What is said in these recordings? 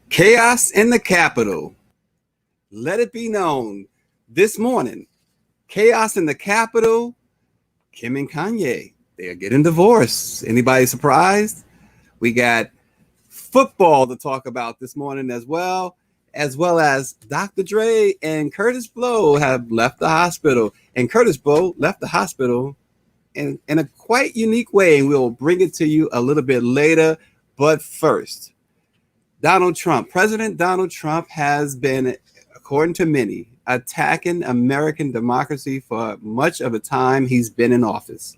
Chaos in the Capitol. Let it be known this morning, chaos in the Capitol. Kim and Kanye, they are getting divorced. Anybody surprised? We got football to talk about this morning as well as Dr. Dre and Curtis Blow have left the hospital. And Curtis Blow left the hospital in a quite unique way, and we'll bring it to you a little bit later. But first, President Donald Trump has been, according to many, attacking American democracy for much of the time he's been in office.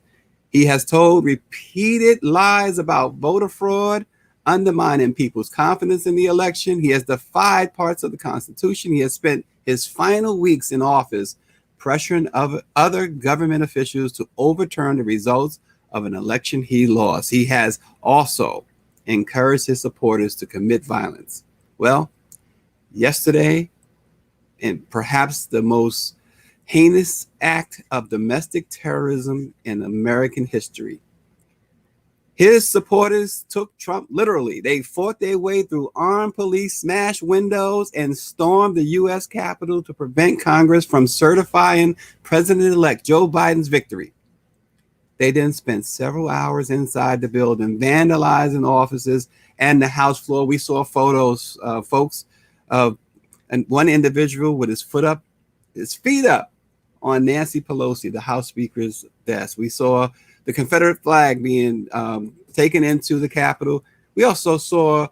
He has told repeated lies about voter fraud, undermining people's confidence in the election. He has defied parts of the Constitution. He has spent his final weeks in office pressuring other government officials to overturn the results of an election he lost. He has also encouraged his supporters to commit violence. Well, yesterday, and perhaps the most heinous act of domestic terrorism in American history, his supporters took Trump literally. They fought their way through armed police, smashed windows, and stormed the U.S. Capitol to prevent Congress from certifying President-elect Joe Biden's victory. They then spent several hours inside the building, vandalizing offices and the House floor. We saw photos, folks, of one individual with his feet up on Nancy Pelosi, the House Speaker's desk. We saw the Confederate flag being taken into the Capitol. We also saw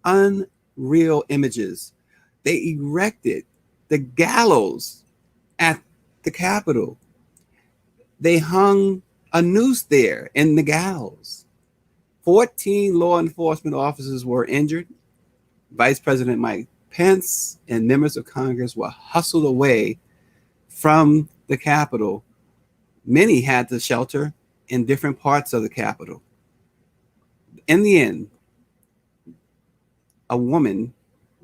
unreal images. They erected the gallows at the Capitol. They hung a noose there in the gallows. 14 law enforcement officers were injured. Vice President Mike Pence and members of Congress were hustled away from the Capitol. Many had to shelter in different parts of the Capitol. In the end, a woman,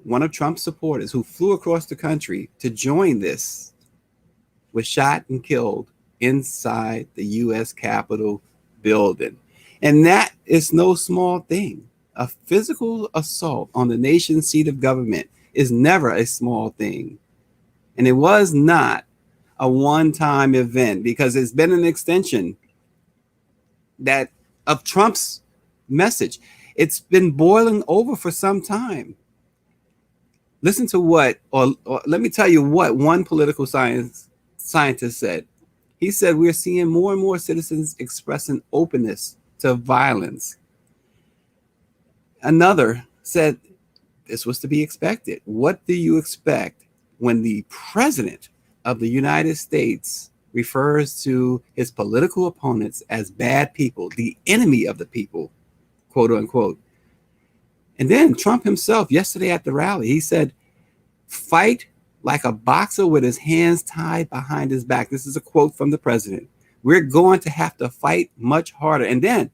one of Trump's supporters who flew across the country to join this, was shot and killed inside the U.S. Capitol building. And that is no small thing. A physical assault on the nation's seat of government is never a small thing. And it was not a one-time event, because it's been an extension of Trump's message. It's been boiling over for some time. Listen to or let me tell you what one political scientist said. He said, we're seeing more and more citizens expressing openness to violence. Another said, this was to be expected. What do you expect when the president of the United States refers to his political opponents as bad people, the enemy of the people, quote unquote? And then Trump himself, yesterday at the rally, he said, fight like a boxer with his hands tied behind his back. This is a quote from the president. We're going to have to fight much harder. And then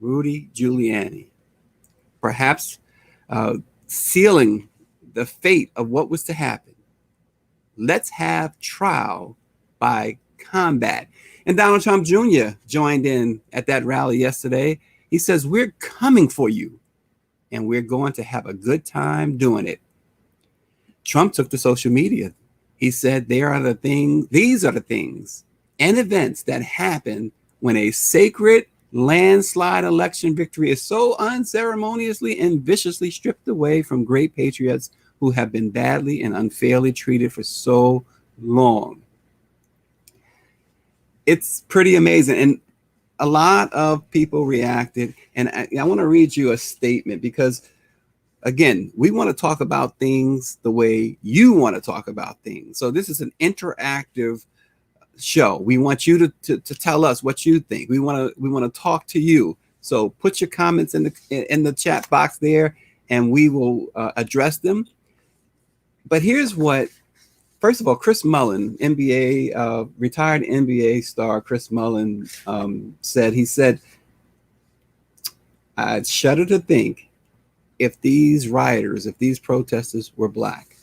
Rudy Giuliani, perhaps sealing the fate of what was to happen. Let's have trial by combat. And Donald Trump Jr. joined in at that rally yesterday. He says, we're coming for you, and we're going to have a good time doing it. Trump took to social media. He said, these are the things and events that happen when a sacred landslide election victory is so unceremoniously and viciously stripped away from great patriots who have been badly and unfairly treated for so long. It's pretty amazing. And a lot of people reacted. And I want to read you a statement, because again, we want to talk about things the way you want to talk about things. So this is an interactive show. We want you to tell us what you think. We want to talk to you. So put your comments in the chat box there, and we will address them. But here's what. First of all, Chris Mullin, retired NBA star Chris Mullin, said. He said, "I'd shudder to think if these protesters were black."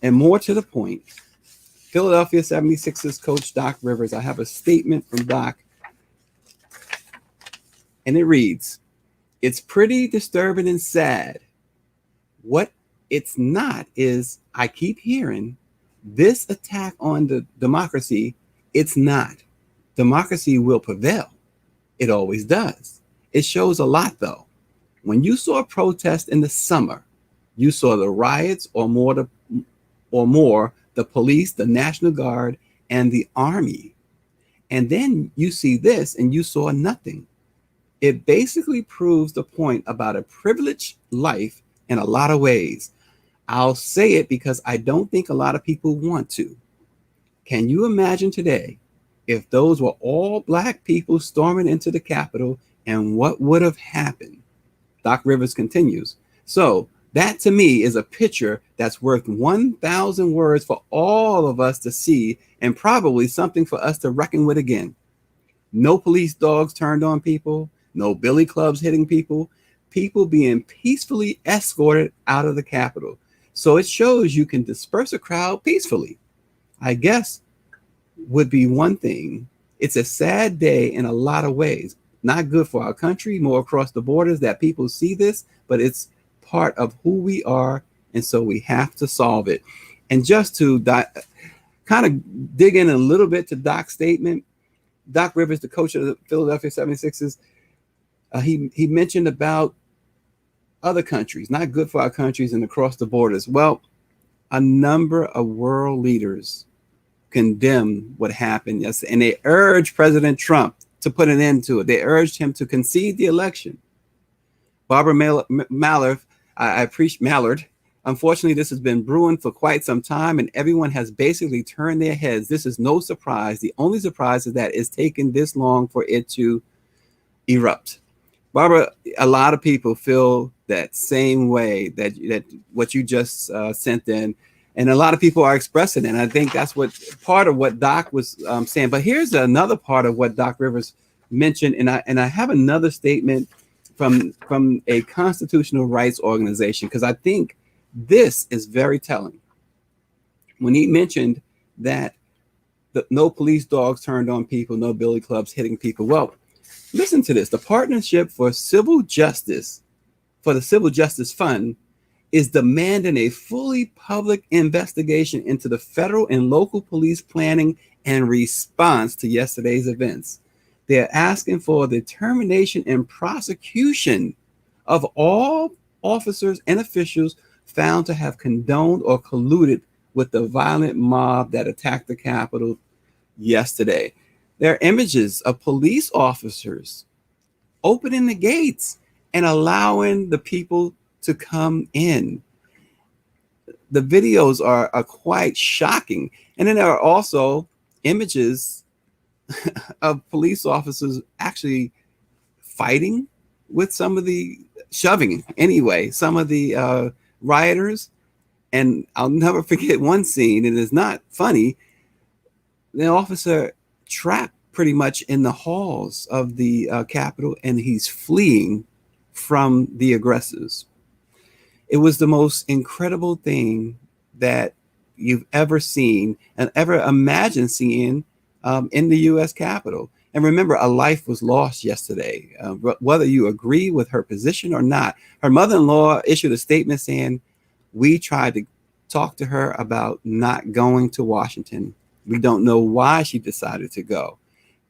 And more to the point, Philadelphia 76ers coach Doc Rivers, I have a statement from Doc, and it reads, "It's pretty disturbing and sad What it's not is, I keep hearing this attack on the democracy. It's not. Democracy will prevail. It always does. It shows a lot, though. When you saw a protest in the summer, you saw the riots, or more the police, the National Guard, and the Army. And then you see this and you saw nothing. It basically proves the point about a privileged life in a lot of ways. I'll say it because I don't think a lot of people want to. Can you imagine today if those were all Black people storming into the Capitol, and what would have happened? Doc Rivers continues. So that to me is a picture that's worth 1,000 words for all of us to see, and probably something for us to reckon with again. No police dogs turned on people, no billy clubs hitting people, people being peacefully escorted out of the Capitol. So it shows you can disperse a crowd peacefully. I guess would be one thing. It's a sad day in a lot of ways. Not good for our country, more across the borders, that people see this, but it's part of who we are, and so we have to solve it. And just to kind of dig in a little bit to Doc's statement, Doc Rivers, the coach of the Philadelphia 76ers, he mentioned about other countries, not good for our countries and across the borders. Well, a number of world leaders condemned what happened yesterday, and they urged President Trump to put an end to it. They urged him to concede the election. Barbara Mallard, I appreciate Mallard. Unfortunately, this has been brewing for quite some time, and everyone has basically turned their heads. This is no surprise. The only surprise is that it's taken this long for it to erupt. Barbara, a lot of people feel that same way, that what you just sent in, and a lot of people are expressing it. And I think that's what part of what Doc was saying. But here's another part of what Doc Rivers mentioned, and I have another statement from a constitutional rights organization, because I think this is very telling. When he mentioned that no police dogs turned on people, no billy clubs hitting people. Well, listen to this. The Partnership for Civil Justice, for the Civil Justice Fund, is demanding a fully public investigation into the federal and local police planning and response to yesterday's events. They're asking for the termination and prosecution of all officers and officials found to have condoned or colluded with the violent mob that attacked the Capitol yesterday. There are images of police officers opening the gates and allowing the people to come in. The videos are quite shocking. And then there are also images of police officers actually fighting with some of the some of the rioters. And I'll never forget one scene, and it's not funny. The officer trapped pretty much in the halls of the Capitol, and he's fleeing from the aggressors. It was the most incredible thing that you've ever seen and ever imagined seeing in the U.S. Capitol. And remember, a life was lost yesterday, whether you agree with her position or not. Her mother-in-law issued a statement saying, we tried to talk to her about not going to Washington. We don't know why she decided to go.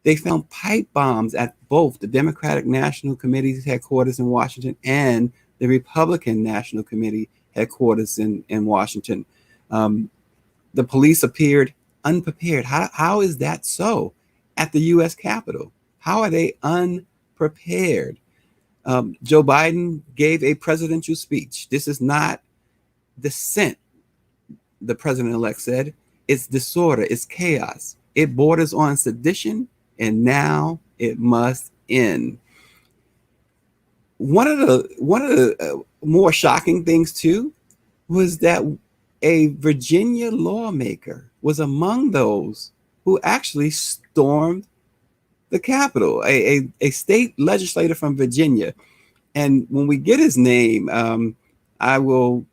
They found pipe bombs at both the Democratic National Committee's headquarters in Washington and the Republican National Committee headquarters in Washington. The police appeared unprepared. How is that so at the U.S. Capitol? How are they unprepared? Joe Biden gave a presidential speech. This is not dissent, the president-elect said. It's disorder. It's chaos. It borders on sedition, and now it must end. One of the more shocking things too was that a Virginia lawmaker was among those who actually stormed the Capitol, a state legislator from Virginia. And when we get his name, I will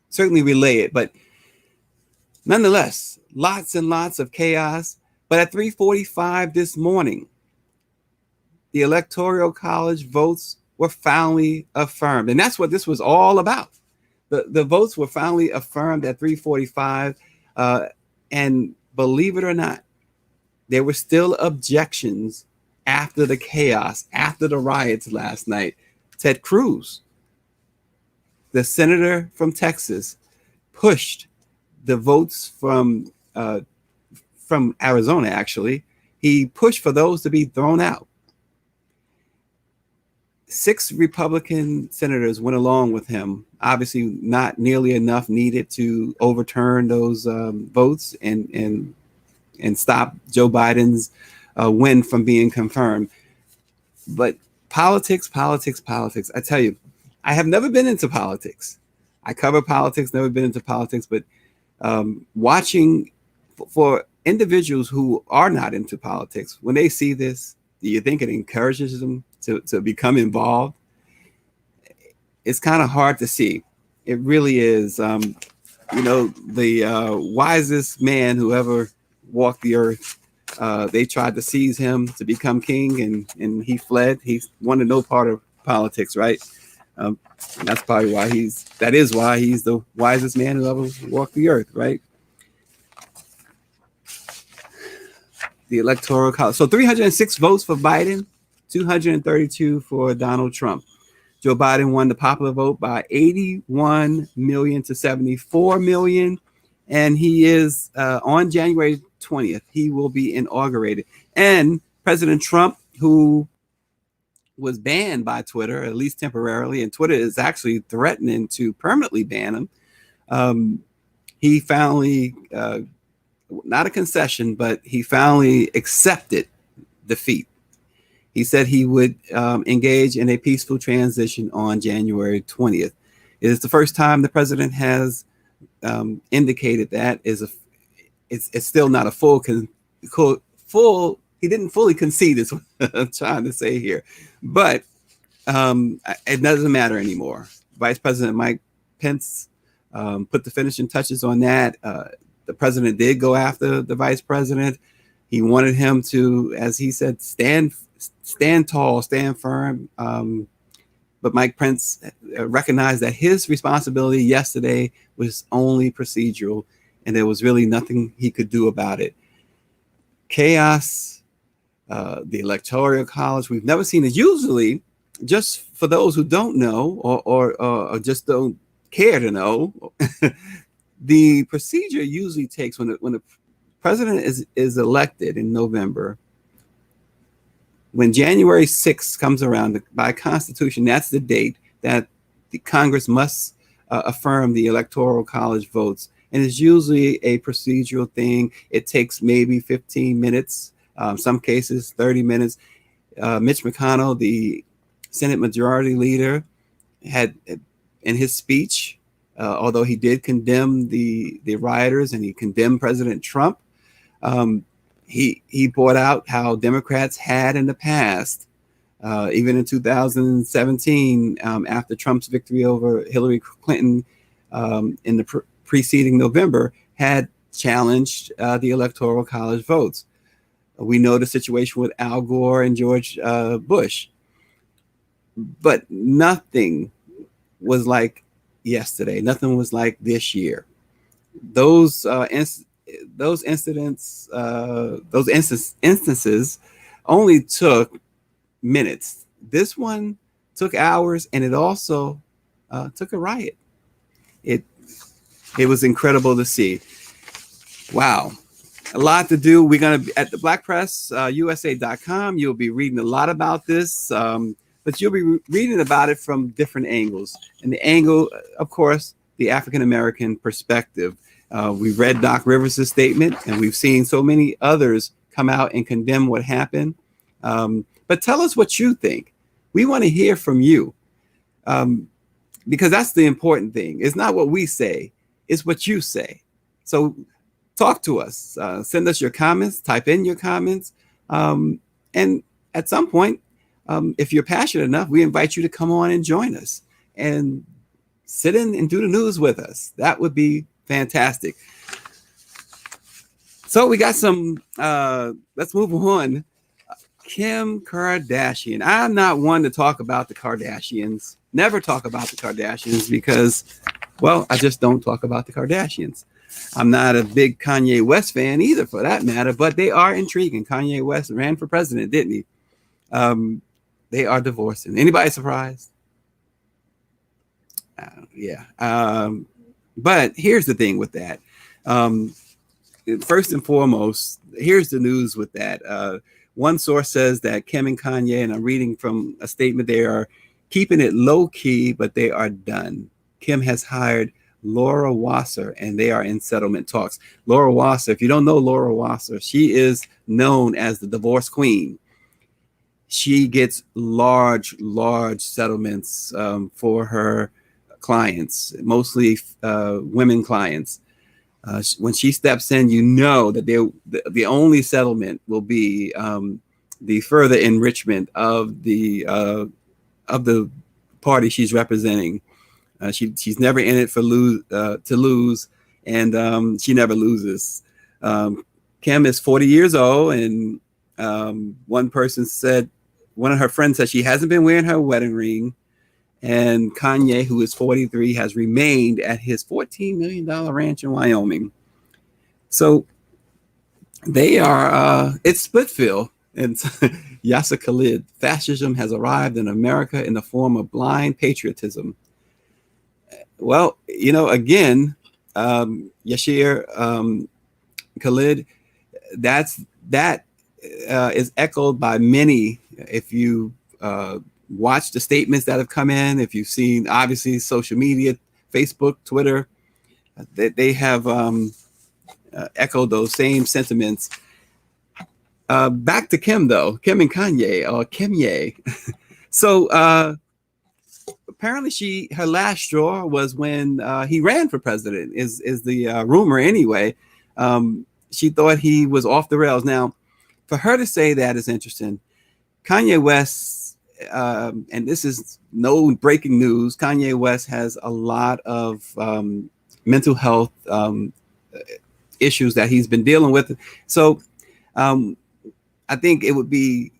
certainly relay it. But nonetheless, lots and lots of chaos. But at 3:45 this morning, the Electoral College votes were finally affirmed. And that's what this was all about. The votes were finally affirmed at 345. And believe it or not, there were still objections after the chaos, after the riots last night. Ted Cruz, the senator from Texas, pushed the votes from Arizona, actually. He pushed for those to be thrown out. 6 Republican senators went along with him. Obviously, not nearly enough needed to overturn those votes and stop Joe Biden's win from being confirmed. But politics. I tell you, I have never been into politics. I cover politics, never been into politics, but watching for individuals who are not into politics, when they see this, do you think it encourages them to become involved? It's kind of hard to see. It really is. The wisest man who ever walked the earth, they tried to seize him to become king, and he fled. He wanted no part of politics, right? And that's probably why he's the wisest man who ever walked the earth, right? The Electoral College. So 306 votes for Biden, 232 for Donald Trump. Joe Biden won the popular vote by 81 million to 74 million. And he is on January 20th, he will be inaugurated. And President Trump, who was banned by Twitter, at least temporarily, and Twitter is actually threatening to permanently ban him. He finally, not a concession, but he finally accepted defeat. He said he would engage in a peaceful transition on January 20th. It is the first time the president has indicated that. It's still not a full. He didn't fully concede, is what I'm trying to say here, but it doesn't matter anymore. Vice President Mike Pence put the finishing touches on that. The president did go after the vice president. He wanted him to, as he said, stand tall, stand firm. But Mike Pence recognized that his responsibility yesterday was only procedural, and there was really nothing he could do about it. Chaos, the Electoral College, we've never seen it. Usually, just for those who don't know or just don't care to know, the procedure usually takes when the president is elected in November. When January 6th comes around, by Constitution, that's the date that the Congress must affirm the Electoral College votes. And it's usually a procedural thing. It takes maybe 15 minutes, some cases 30 minutes. Mitch McConnell, the Senate Majority Leader, had in his speech, although he did condemn the rioters and he condemned President Trump, he brought out how Democrats had in the past, even in 2017, after Trump's victory over Hillary Clinton in the preceding November, had challenged the Electoral College votes. We know the situation with Al Gore and George Bush, but nothing was like yesterday. Nothing was like this year. Those instances only took minutes. This one took hours, and it also took a riot. It was incredible to see. Wow. A lot to do. We're going to be at the blackpressusa.com. You'll be reading a lot about this, but you'll be reading about it from different angles. And the angle, of course, the African-American perspective. We've read Doc Rivers' statement, and we've seen so many others come out and condemn what happened. But tell us what you think. We want to hear from you, because that's the important thing. It's not what we say, it's what you say. So talk to us. Send us your comments, type in your comments. And at some point, if you're passionate enough, we invite you to come on and join us and sit in and do the news with us. That would be fantastic. So we got some, let's move on. Kim Kardashian. I'm not one to talk about the Kardashians. Never talk about the Kardashians, because Well, I just don't talk about the Kardashians. I'm not a big Kanye West fan either, for that matter, but they are intriguing. Kanye West ran for president, didn't he? They are divorcing. Anybody surprised? Yeah. But here's the thing with that. First and foremost, here's the news with that. One source says that Kim and Kanye, and I'm reading from a statement, they are keeping it low key, but they are done. Kim has hired Laura Wasser, and they are in settlement talks. Laura Wasser, if you don't know Laura Wasser, she is known as the divorce queen. She gets large settlements for her clients, mostly women clients. When she steps in, you know that the only settlement will be the further enrichment of the party she's representing. She's never in it for to lose, and she never loses. Kim is 40 years old, and one of her friends said she hasn't been wearing her wedding ring. And Kanye, who is 43, has remained at his $14 million ranch in Wyoming. So they are, it's Splitville. And Yasser Khalid, fascism has arrived in America in the form of blind patriotism. Well, again, Yasser Khalid, that is echoed by many. If you watch the statements that have come in, if you've seen, obviously, social media, Facebook, Twitter, they have echoed those same sentiments. Back to Kim, though. Kim and Kanye, or Kimye. So apparently her last straw was when he ran for president, is the rumor anyway. She thought he was off the rails. Now, for her to say that is interesting. Kanye West, and this is no breaking news, Kanye West has a lot of mental health issues that he's been dealing with. So I think it would be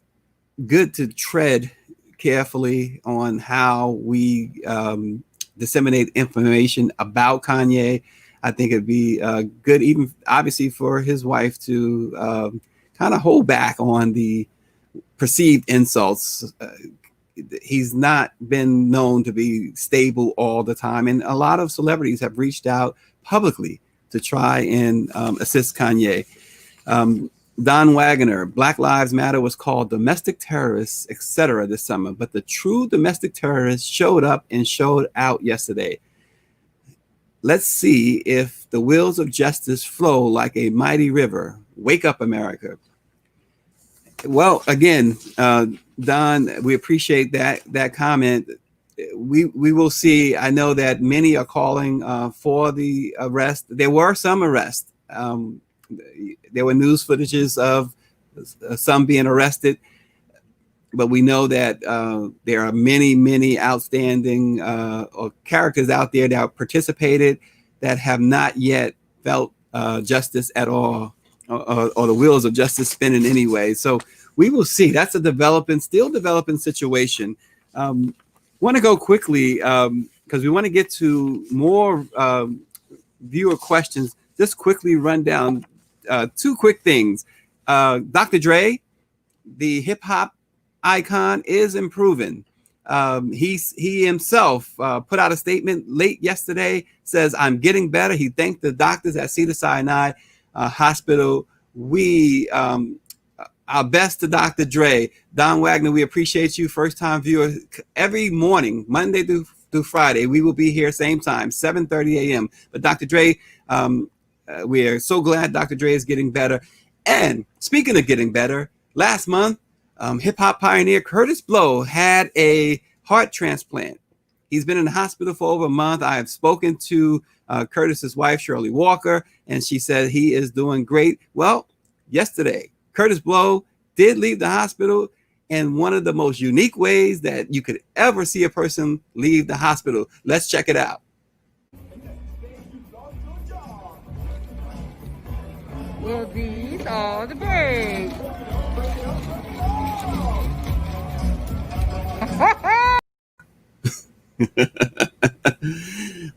good to tread carefully on how we disseminate information about Kanye. I think it'd be good, even obviously for his wife, to kind of hold back on the perceived insults. He's not been known to be stable all the time, and a lot of celebrities have reached out publicly to try and assist Kanye. Don Wagner, Black Lives Matter was called domestic terrorists, etc. this summer, but the true domestic terrorists showed up and showed out yesterday. Let's see if the wheels of justice flow like a mighty river. Wake up, America. Well, again, Don, we appreciate that comment. We will see. I know that many are calling for the arrest. There were some arrests. There were news footages of some being arrested, but we know that there are many outstanding or characters out there that participated that have not yet felt justice at all, or the wheels of justice spinning anyway. So we will see. That's a still developing situation. Want to go quickly because we want to get to more viewer questions. Just quickly run down two quick things. Dr. Dre, the hip hop icon, is improving. He himself put out a statement late yesterday, says, "I'm getting better." He thanked the doctors at Cedars-Sinai Hospital. We our best to Dr. Dre. Don Wagner, we appreciate you. First time viewer. Every morning, Monday through Friday, we will be here same time, 7:30 a.m. But Dr. Dre, we are so glad Dr. Dre is getting better. And speaking of getting better, last month, hip-hop pioneer Curtis Blow had a heart transplant. He's been in the hospital for over a month. I have spoken to Curtis's wife, Shirley Walker, and she said he is doing great. Well, yesterday, Curtis Blow did leave the hospital in one of the most unique ways that you could ever see a person leave the hospital. Let's check it out. Well, these are the birds.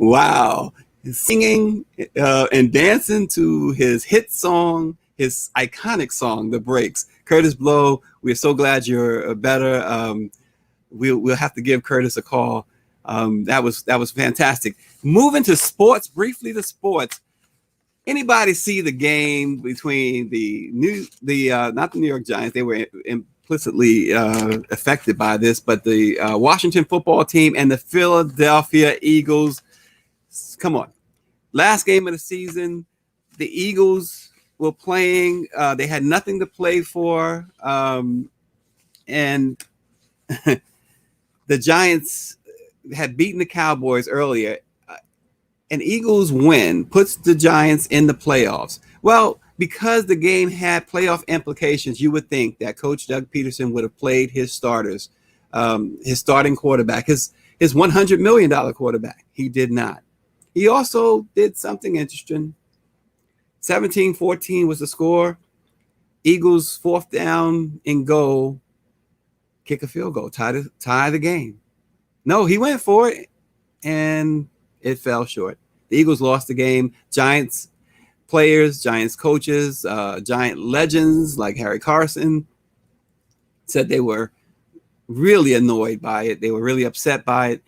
Wow. Singing and dancing to his hit song, his iconic song, The Breaks. Curtis Blow, we're so glad you're better. We'll have to give Curtis a call. That was fantastic. Moving to sports, briefly to sports. Anybody see the game between not the New York Giants? They were implicitly affected by this, but the Washington football team and the Philadelphia Eagles. Come on. Last game of the season, the Eagles were playing. They had nothing to play for. And the Giants had beaten the Cowboys earlier. An Eagles win puts the Giants in the playoffs. Well, because the game had playoff implications, you would think that Coach Doug Peterson would have played his starters, his starting quarterback, his $100 million quarterback. He did not. He also did something interesting. 17-14 was the score. Eagles, 4th down and goal, kick a field goal, tie the game. No, he went for it, and it fell short. The Eagles lost the game. Giants players, Giants coaches, Giant legends like Harry Carson said they were really annoyed by it. They were really upset by it.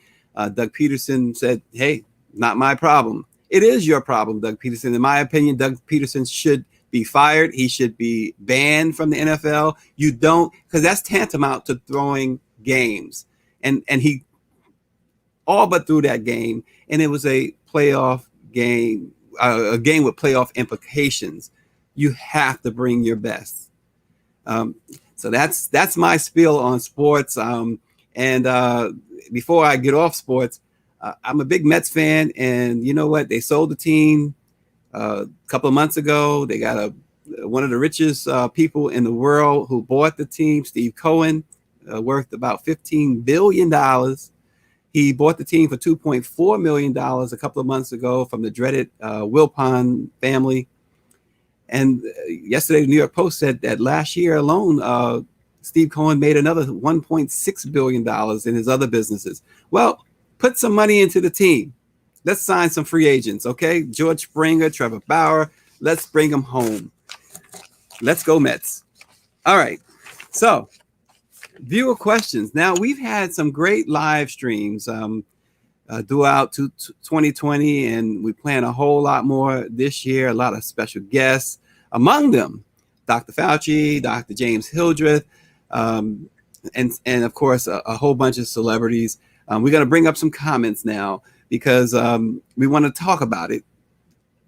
Doug Peterson said, hey, not my problem. It is your problem, Doug Peterson. In my opinion, Doug Peterson should be fired. He should be banned from the NFL. You don't, because that's tantamount to throwing games. And he all but threw that game, and it was a playoff game, a game with playoff implications. You have to bring your best. So that's my spiel on sports. And before I get off sports, I'm a big Mets fan, and you know what? They sold the team a couple of months ago. They got one of the richest people in the world who bought the team, Steve Cohen, worth about $15 billion. He bought the team for $2.4 million a couple of months ago from the dreaded Wilpon family. And yesterday, the New York Post said that last year alone, Steve Cohen made another $1.6 billion in his other businesses. Well, put some money into the team. Let's sign some free agents, okay? George Springer, Trevor Bauer. Let's bring them home. Let's go Mets. All right. So, viewer questions. Now, we've had some great live streams throughout 2020, and we plan a whole lot more this year. A lot of special guests. Among them, Dr. Fauci, Dr. James Hildreth, and of course, a whole bunch of celebrities. We're going to bring up some comments now because we want to talk about it.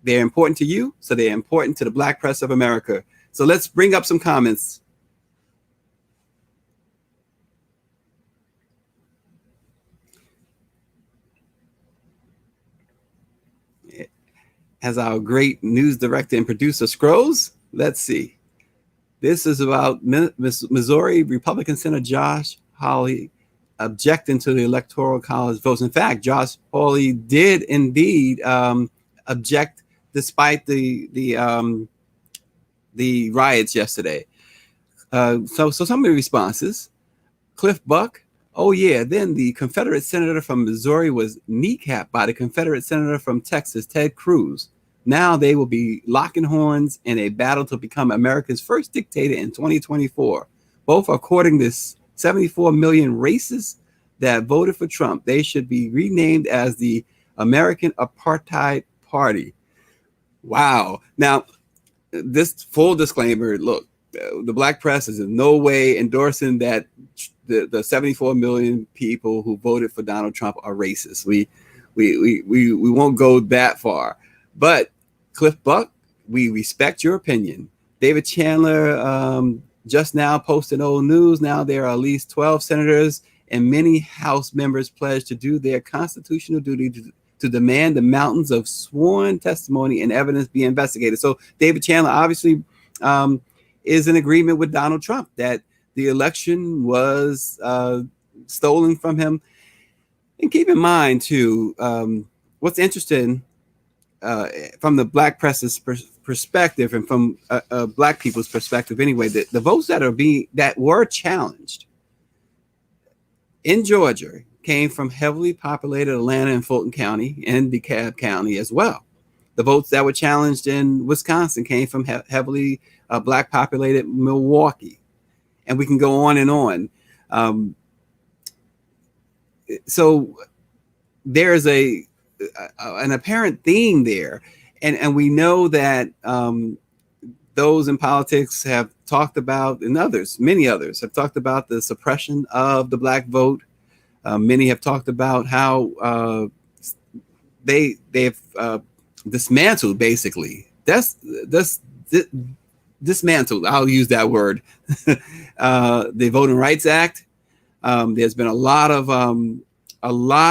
They're important to you, so they're important to the Black press of America. So let's bring up some comments. As our great news director and producer scrolls, let's see. This is about Missouri Republican Senator Josh Hawley objecting to the Electoral College votes. In fact, Josh Hawley did indeed object despite the riots yesterday. So some of the responses. Cliff Buck, oh yeah, then the Confederate senator from Missouri was kneecapped by the Confederate senator from Texas, Ted Cruz. Now they will be locking horns in a battle to become America's first dictator in 2024. Both according to 74 million racists that voted for Trump. They should be renamed as the American Apartheid Party. Wow. Now, this full disclaimer, look, the Black press is in no way endorsing that the 74 million people who voted for Donald Trump are racist. We won't go that far. But Cliff Buck, we respect your opinion. David Chandler just now posted old news. Now there are at least 12 senators and many House members pledged to do their constitutional duty to demand the mountains of sworn testimony and evidence be investigated. So David Chandler obviously is in agreement with Donald Trump that the election was stolen from him. And keep in mind, too, what's interesting from the Black press's perspective and from Black people's perspective anyway, the votes that were challenged in Georgia came from heavily populated Atlanta and Fulton County and DeKalb County as well. The votes that were challenged in Wisconsin came from heavily Black populated Milwaukee. And we can go on and on. So there's an apparent theme there. And we know that those in politics have talked about, and others, many others, have talked about the suppression of the Black vote. Many have talked about how they've dismantled, basically. Dismantled, I'll use that word, the Voting Rights Act. There's been a lot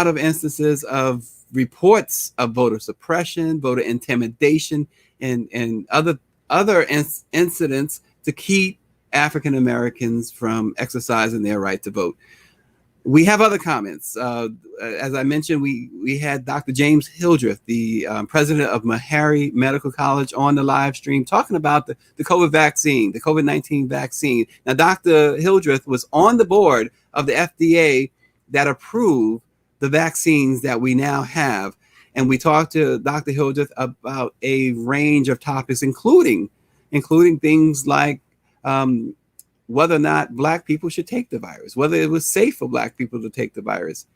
of instances of reports of voter suppression, voter intimidation, and other incidents to keep African Americans from exercising their right to vote. We have other comments. As I mentioned, we had Dr. James Hildreth, the president of Meharry Medical College, on the live stream talking about the COVID vaccine, the COVID-19 vaccine. Now, Dr. Hildreth was on the board of the FDA that approved the vaccines that we now have. And we talked to Dr. Hildreth about a range of topics, including things like whether or not Black people should take the virus, whether it was safe for Black people to take the virus.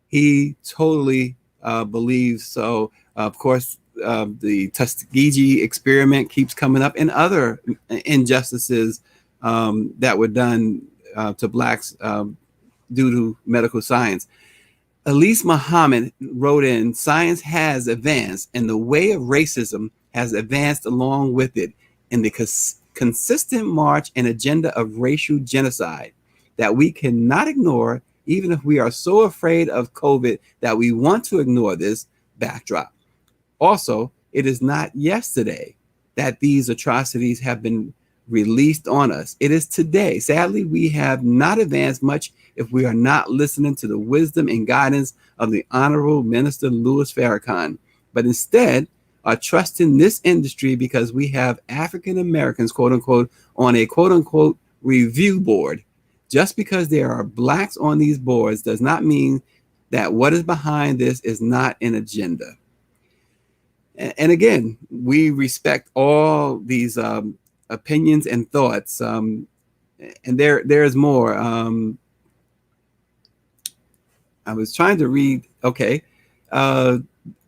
He totally believes so. Of course, the Tuskegee experiment keeps coming up, and other injustices that were done to Blacks due to medical science. Elise Muhammad wrote in, "Science has advanced, and the way of racism has advanced along with it in the consistent march and agenda of racial genocide that we cannot ignore, even if we are so afraid of COVID that we want to ignore this backdrop. Also, it is not yesterday that these atrocities have been released on us. It is today. Sadly, we have not advanced much if we are not listening to the wisdom and guidance of the Honorable Minister Louis Farrakhan, but instead are trusting this industry because we have African Americans, quote unquote, on a quote unquote review board. Just because there are Blacks on these boards does not mean that what is behind this is not an agenda." And again, we respect all these opinions and thoughts. And there's more. I was trying to read, okay.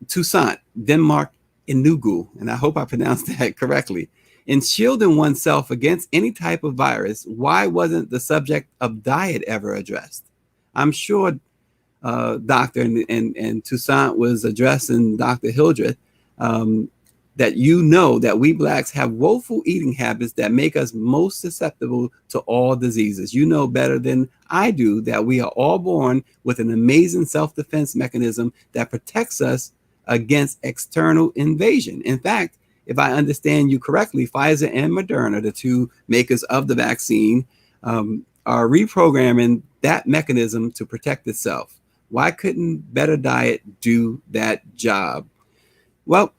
Toussaint, Denmark, Enugu, and I hope I pronounced that correctly. In shielding oneself against any type of virus, why wasn't the subject of diet ever addressed? I'm sure Doctor and Toussaint was addressing Dr. Hildreth, that you know that we Blacks have woeful eating habits that make us most susceptible to all diseases. You know better than I do that we are all born with an amazing self-defense mechanism that protects us against external invasion. In fact, if I understand you correctly, Pfizer and Moderna, the two makers of the vaccine, are reprogramming that mechanism to protect itself. Why couldn't better diet do that job? Well,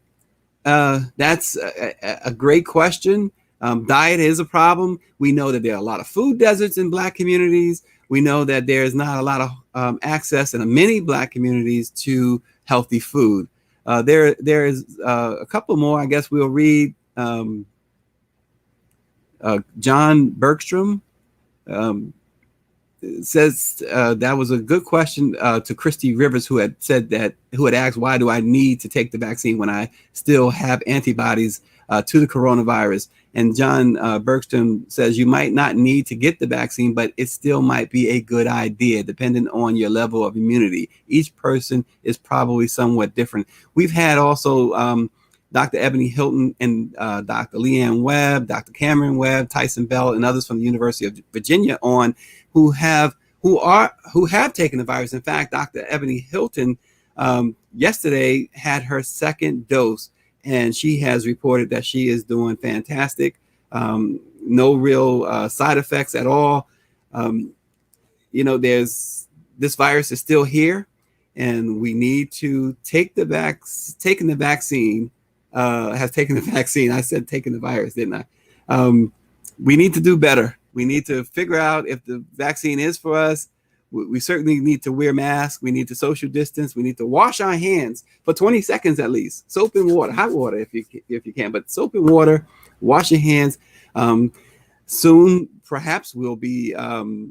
that's a great question. Diet is a problem. We know that there are a lot of food deserts in Black communities. We know that there's not a lot of access in many Black communities to healthy food. There is a couple more. I guess we'll read. John Bergstrom says that was a good question to Christy Rivers, who had asked, why do I need to take the vaccine when I still have antibodies to the coronavirus? And John Bergstrom says you might not need to get the vaccine, but it still might be a good idea depending on your level of immunity. Each person is probably somewhat different. We've had also Dr. Ebony Hilton and Dr. Leanne Webb, Dr. Cameron Webb, Tyson Bell, and others from the University of Virginia on who have taken the virus. In fact, Dr. Ebony Hilton yesterday had her second dose, and she has reported that she is doing fantastic. No real side effects at all. You know, this virus is still here, and we need to take the vaccine. Has taken the vaccine. I said taking the virus, didn't I? We need to do better. We need to figure out if the vaccine is for us. we certainly need to wear masks. We need to social distance. We need to wash our hands for 20 seconds at least. Soap and water, hot water if you can, but soap and water, wash your hands. Soon, perhaps we'll be all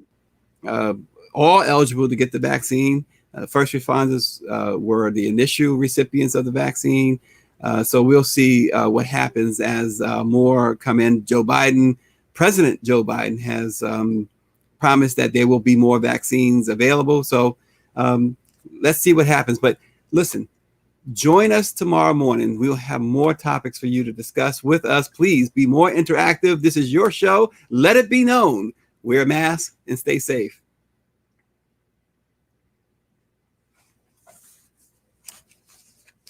eligible to get the vaccine. First responders were the initial recipients of the vaccine. So we'll see what happens as more come in. President Joe Biden has promised that there will be more vaccines available. So let's see what happens. But listen, join us tomorrow morning. We'll have more topics for you to discuss with us. Please be more interactive. This is your show. Let it be known. Wear a mask and stay safe.